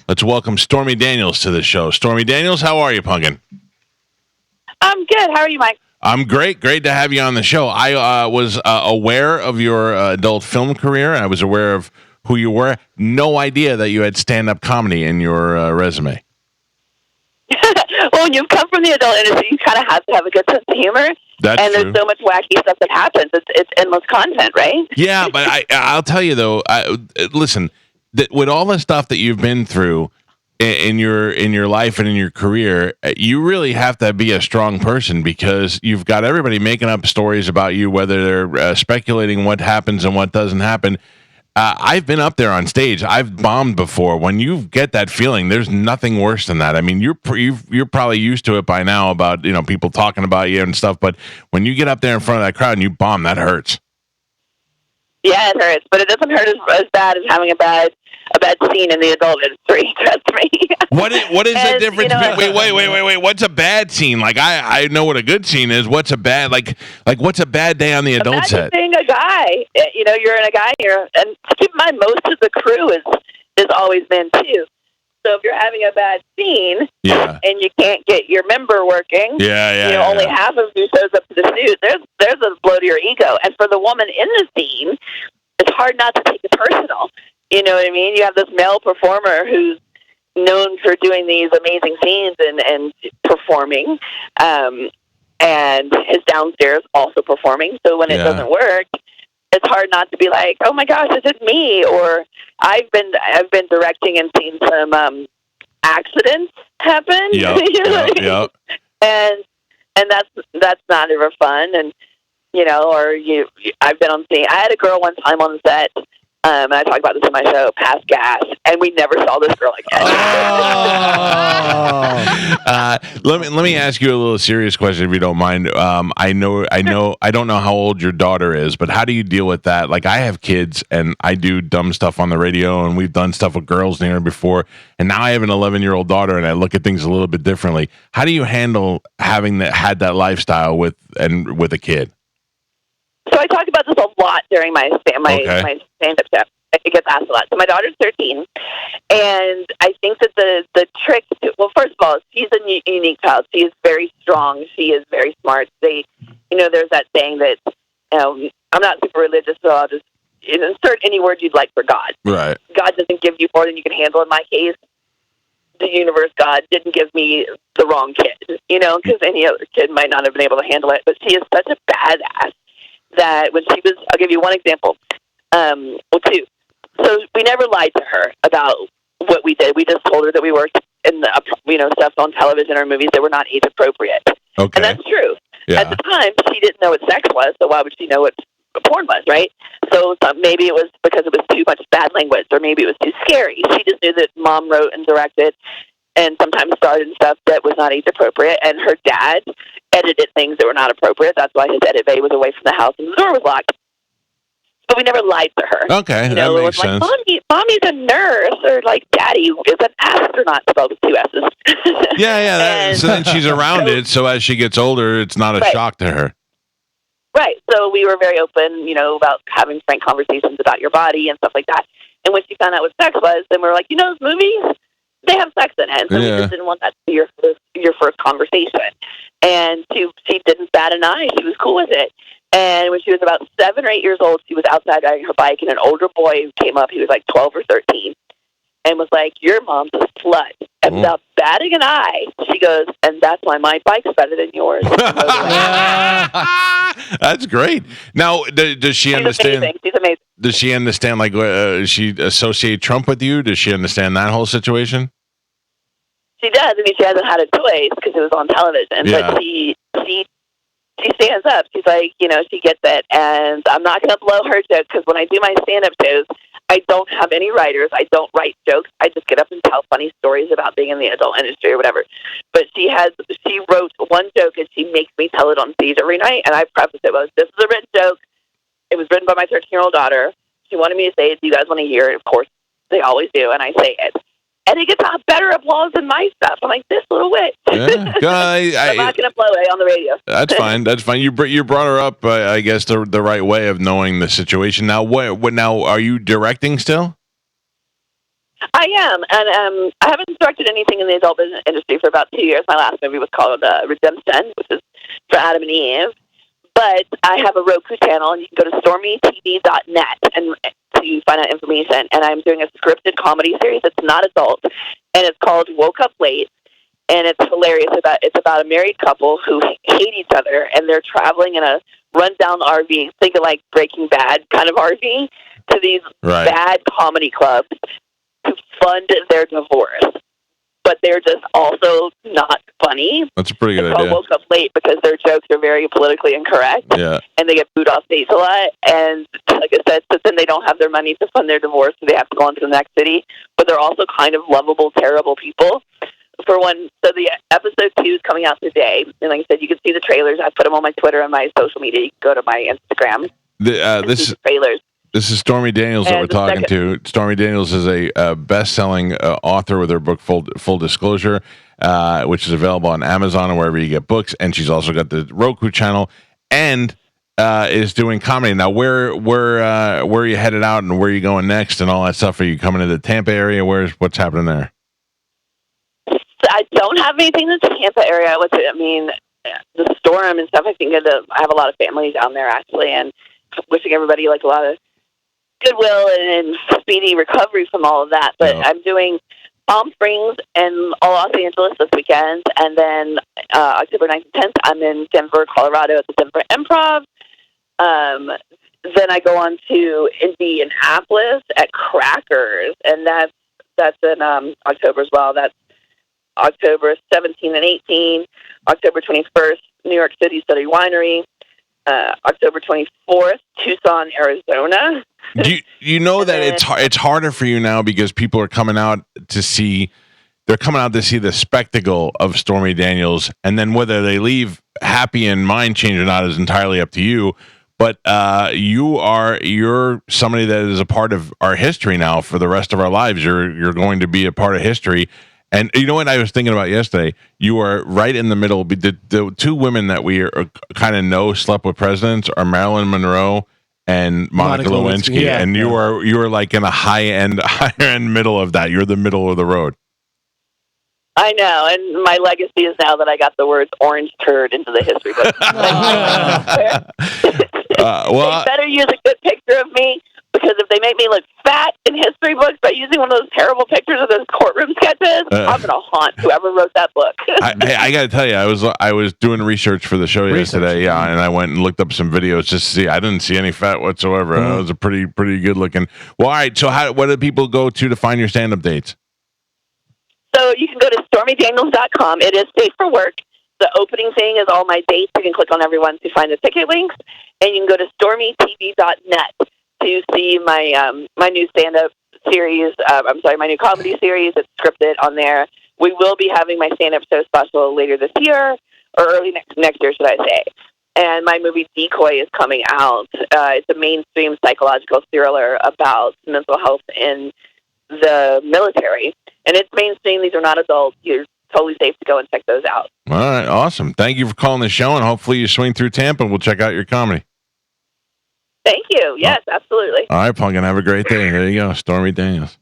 Let's welcome Stormy Daniels to the show. Stormy Daniels, how are you, Pumpkin? I'm good. How are you, Mike? I'm great. Great to have you on the show. I was aware of your adult film career. I was aware of who you were. No idea that you had stand-up comedy in your resume. Well, when you've come from the adult industry, you kind of have to have a good sense of humor. That's and true. There's so much wacky stuff that happens. It's endless content, right? Yeah, but I'll tell you though. Listen, that with all the stuff that you've been through in your life and in your career, you really have to be a strong person because you've got everybody making up stories about you, whether they're speculating what happens and what doesn't happen. I've been up there on stage. I've bombed before. When you get that feeling, there's nothing worse than that. I mean, you're probably used to it by now about people talking about you and stuff. But when you get up there in front of that crowd and you bomb, that hurts. Yeah, it hurts, but it doesn't hurt as bad as having a bad scene in the adult industry. Trust me. What is the difference? Wait. What's a bad scene? Like I know what a good scene is. What's a bad what's a bad day on the adult set? Being a guy, you're in a guy here, and keep in mind most of the crew is always men too. So if you're having a bad scene, and you can't get your member working, only half of you shows up to the shoot. There's a blow to your ego, and for the woman in the scene, it's hard not to take it personal. You know what I mean? You have this male performer who's known for doing these amazing scenes and performing, and his downstairs also performing. So when it doesn't work, it's hard not to be like, "Oh my gosh, is it me?" Or I've been directing and seen some accidents happen. Yep. And that's not ever fun. And I've been on scene. I had a girl one time on the set. And I talk about this in my show, Pass Gas, and we never saw this girl again. Let me ask you a little serious question, if you don't mind. I don't know how old your daughter is, but how do you deal with that? Like, I have kids, and I do dumb stuff on the radio, and we've done stuff with girls here before, and now I have an 11-year-old daughter, and I look at things a little bit differently. How do you handle having had that lifestyle with a kid? So I talk about this a lot during my stand-up show. It gets asked a lot. So my daughter's 13, and I think that the trick well, first of all, she's a unique child. She is very strong. She is very smart. There's that saying that, I'm not super religious, so I'll just insert any word you'd like for God. Right. God doesn't give you more than you can handle. In my case, the universe, God, didn't give me the wrong kid, because any other kid might not have been able to handle it. But she is such a badass that when she was, I'll give you one example, two. So we never lied to her about what we did. We just told her that we worked in the, stuff on television or movies that were not age appropriate. Okay. And that's true. Yeah. At the time, she didn't know what sex was, so why would she know what porn was, right? So maybe it was because it was too much bad language, or maybe it was too scary. She just knew that mom wrote and directed and sometimes starred in stuff that was not age appropriate, and her dad edited things that were not appropriate. That's why his edit bay was away from the house and the door was locked. But we never lied to her. Okay, that makes sense. Like, Mommy's a nurse, or like, Daddy is an astronaut, spelled with 2 S's. So then she's around it, so as she gets older, it's not a shock to her. Right. So we were very open, about having frank conversations about your body and stuff like that. And when she found out what sex was, then we were like, those movies, they have sex in it. So we just didn't want that to be your first conversation. And she didn't bat an eye. She was cool with it. And when she was about 7 or 8 years old, she was outside riding her bike, and an older boy came up. He was like 12 or 13, and was like, "Your mom's a slut." And without batting an eye, she goes, "And that's why my bike's better than yours." That's great. Now, does she understand? Amazing. She's amazing. Does she understand? Like, she associate Trump with you? Does she understand that whole situation? She does. I mean, she hasn't had a choice because it was on television, but she stands up. She's like, she gets it. And I'm not going to blow her joke, because when I do my stand-up shows, I don't have any writers. I don't write jokes. I just get up and tell funny stories about being in the adult industry or whatever. But she wrote one joke, and she makes me tell it on stage every night. And I preface it with, "This is a written joke. It was written by my 13-year-old daughter. She wanted me to say it. Do you guys want to hear it?" Of course, they always do. And I say it. And it gets a better applause than my stuff. I'm like, this little witch. Yeah, I'm not going to blow it on the radio. That's fine. That's fine. You brought her up, I guess, the right way of knowing the situation. Now, what? Now, are you directing still? I am, and I haven't directed anything in the adult business industry for about 2 years. My last movie was called Redemption, which is for Adam and Eve. But I have a Roku channel, and you can go to stormytv.net and to find out information. And I'm doing a scripted comedy series. It's not adult, and it's called Woke Up Late. And it's hilarious. It's about a married couple who hate each other, and they're traveling in a rundown RV, think of like Breaking Bad kind of RV, to these bad comedy clubs to fund their divorce. But they're just also not funny. That's a pretty good idea. I woke up late because their jokes are very politically incorrect. Yeah. And they get booed off stage a lot. And like I said, so then they don't have their money to fund their divorce, so they have to go on to the next city. But they're also kind of lovable, terrible people. For one, so the episode 2 is coming out today. And like I said, you can see the trailers. I put them on my Twitter and my social media. You can go to my Instagram. This is trailers. This is Stormy Daniels that we're talking to. Stormy Daniels is a best-selling author with her book Full Disclosure, which is available on Amazon and wherever you get books. And she's also got the Roku channel and is doing comedy. Now, where are you headed out and where are you going next and all that stuff? Are you coming to the Tampa area? What's happening there? I don't have anything in the Tampa area. The storm and stuff. I think I have a lot of family down there actually, and wishing everybody like a lot of goodwill and speedy recovery from all of that. But I'm doing Palm Springs and Los Angeles this weekend, and then October 9th and 10th, I'm in Denver, Colorado at the Denver Improv. Then I go on to Indianapolis at Crackers, and that's in October as well. That's October 17 and 18, October 21st, New York City Study Winery, October 24th, Tucson, Arizona. You know that it's harder for you now because people are coming out to see the spectacle of Stormy Daniels, and then whether they leave happy and mind changed or not is entirely up to you. But you're somebody that is a part of our history now for the rest of our lives. You're going to be a part of history. And you know what I was thinking about yesterday? You are right in the middle. The two women that we kind of know slept with presidents are Marilyn Monroe and Monica Lewinsky. Yeah, and you are like in a higher end middle of that. You're the middle of the road. I know, and my legacy is now that I got the words orange turd into the history book. They better use a good picture of me, because if they make me look fat in history books by using one of those terrible pictures of those courtroom sketches, I'm going to haunt whoever wrote that book. I got to tell you, I was doing research for the show yesterday, and I went and looked up some videos just to see. I didn't see any fat whatsoever. It was a pretty good looking. Well, all right. So what do people go to find your stand-up dates? So you can go to stormydaniels.com. It is safe for work. The opening thing is all my dates. You can click on every one to find the ticket links, and you can go to stormytv.net to see my new stand-up series. My new comedy series. It's scripted on there. We will be having my stand-up show special later this year, or early next year, should I say. And my movie Decoy is coming out. It's a mainstream psychological thriller about mental health in the military. And it's mainstream. These are not adults. You're totally safe to go and check those out. All right. Awesome. Thank you for calling the show, and hopefully you swing through Tampa and we'll check out your comedy. Thank you. Yes, absolutely. All right, Pumpkin. Have a great day. There you go. Stormy Daniels.